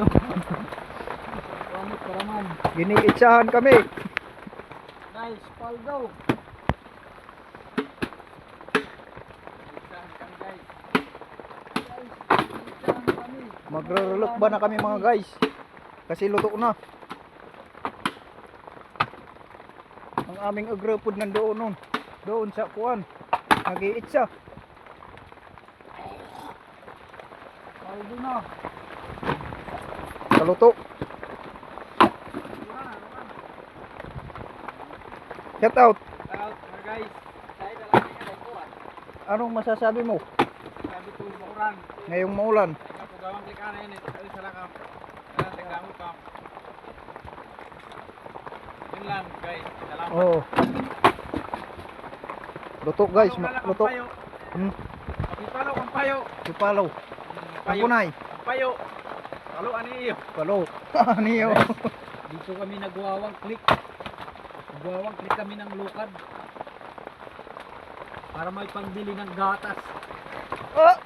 Ano? Pamit ka naman. Giniitsahan kami. Guys, paldo. Isahan kami guys. Guys, isahan kami. Magre-relok ba na kami mga guys? Kasi luto na. Ang aming agripod nandoon nun. Doon sa kuwan. Nag-iitsa. Paldo na. Kaluto. Shout out. Out mga guys. Tayo na lang kaya ko ah. Anong masasabi mo Sabi to mauran. ngayong maulan? Ako gawang klikana yan eh. Sabi sa lakam. Kaya tigdamot ka. Yun lang guys. Salamat. Oo. Luto guys, Palo ka lang ang luto. payo. Palo kang payo. Sipalaw. Payo. Kapunay. Payo. Palo ani iyo. Palo. Niyo. Dito kami nagwawang click. Nagwawang click kami ng lukad. Para may pangbili ng gatas. Oh!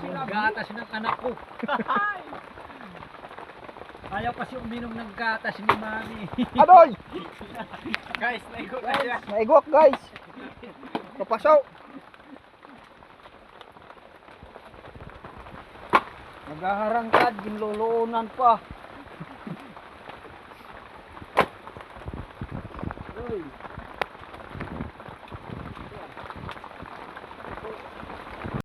Yung gatas ng anak ko. Ayaw kasi uminom ng gatas ni Mami. Adoy! Guys, naigo na siya. Naigwak guys. Papasaw. Naghaharangkad, ginluluunan pa. Uy.